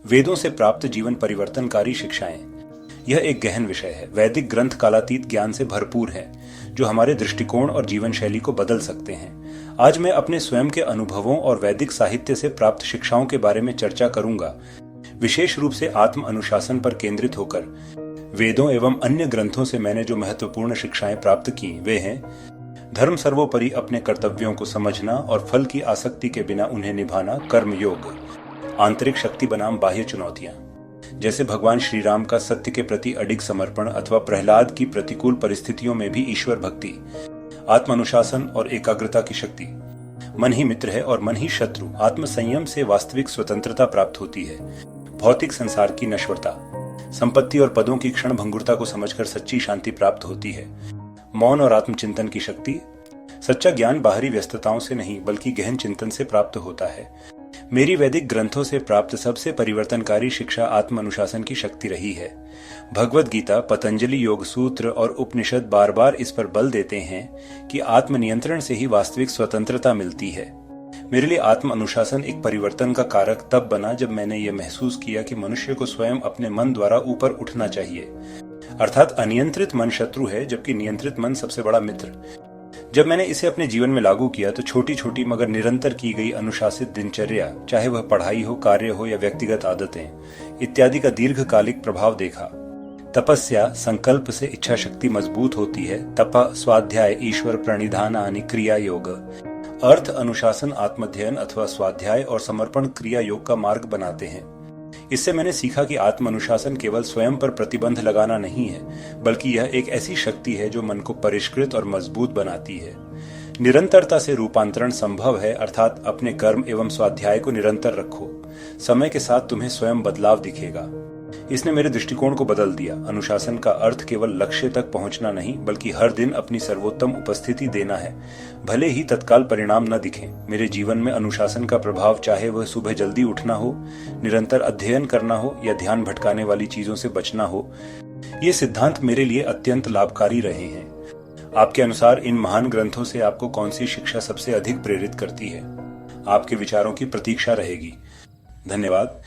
वेदों से प्राप्त जीवन परिवर्तनकारी शिक्षाएं। यह एक गहन विषय है। वैदिक ग्रंथ कालातीत ज्ञान से भरपूर है, जो हमारे दृष्टिकोण और जीवन शैली को बदल सकते हैं। आज मैं अपने स्वयं के अनुभवों और वैदिक साहित्य से प्राप्त शिक्षाओं के बारे में चर्चा करूंगा, विशेष रूप से आत्म अनुशासन पर केंद्रित होकर। वेदों एवं अन्य ग्रंथों से मैंने जो महत्वपूर्ण शिक्षाएं प्राप्त की वे हैं: धर्म सर्वोपरि अपने कर्तव्यों को समझना और फल की आसक्ति के बिना उन्हें निभाना कर्म योग। आंतरिक शक्ति बनाम बाह्य चुनौतियां, जैसे भगवान श्री राम का सत्य के प्रति अडिग समर्पण अथवा प्रहलाद की प्रतिकूल परिस्थितियों में भी ईश्वर भक्ति। आत्म अनुशासन और एकाग्रता की शक्ति, मन ही मित्र है और मन ही शत्रु। आत्म संयम से वास्तविक स्वतंत्रता प्राप्त होती है। भौतिक संसार की नश्वरता, संपत्ति और पदों की क्षण भंगुरता को समझकर सच्ची शांति प्राप्त होती है। मौन और आत्मचिंतन की शक्ति, सच्चा ज्ञान बाहरी व्यस्तताओं से नहीं बल्कि गहन चिंतन से प्राप्त होता है। मेरी वैदिक ग्रंथों से प्राप्त सबसे परिवर्तनकारी शिक्षा आत्म अनुशासन की शक्ति रही है। भगवद गीता, पतंजलि योग सूत्र और उपनिषद बार बार इस पर बल देते हैं कि आत्मनियंत्रण से ही वास्तविक स्वतंत्रता मिलती है। मेरे लिए आत्म अनुशासन एक परिवर्तन का कारक तब बना जब मैंने यह महसूस किया कि मनुष्य को स्वयं अपने मन द्वारा ऊपर उठना चाहिए। अर्थात अनियंत्रित मन शत्रु है, जबकि नियंत्रित मन सबसे बड़ा मित्र। जब मैंने इसे अपने जीवन में लागू किया तो छोटी छोटी मगर निरंतर की गई अनुशासित दिनचर्या, चाहे वह पढ़ाई हो, कार्य हो या व्यक्तिगत आदतें इत्यादि का दीर्घकालिक प्रभाव देखा। तपस्या, संकल्प से इच्छा शक्ति मजबूत होती है। तप, स्वाध्याय, ईश्वर प्रणिधानानि क्रिया योग। अर्थ अनुशासन आत्मध्ययन अथवा स्वाध्याय और समर्पण क्रिया योग का मार्ग बनाते हैं। इससे मैंने सीखा कि आत्म अनुशासन केवल स्वयं पर प्रतिबंध लगाना नहीं है, बल्कि यह एक ऐसी शक्ति है जो मन को परिष्कृत और मजबूत बनाती है। निरंतरता से रूपांतरण संभव है, अर्थात अपने कर्म एवं स्वाध्याय को निरंतर रखो। समय के साथ तुम्हें स्वयं बदलाव दिखेगा। इसने मेरे दृष्टिकोण को बदल दिया। अनुशासन का अर्थ केवल लक्ष्य तक पहुंचना नहीं, बल्कि हर दिन अपनी सर्वोत्तम उपस्थिति देना है, भले ही तत्काल परिणाम न दिखें। मेरे जीवन में अनुशासन का प्रभाव, चाहे वह सुबह जल्दी उठना हो, निरंतर अध्ययन करना हो या ध्यान भटकाने वाली चीजों से बचना हो, ये सिद्धांत मेरे लिए अत्यंत लाभकारी रहे हैं। आपके अनुसार इन महान ग्रंथों से आपको कौन सी शिक्षा सबसे अधिक प्रेरित करती है? आपके विचारों की प्रतीक्षा रहेगी। धन्यवाद।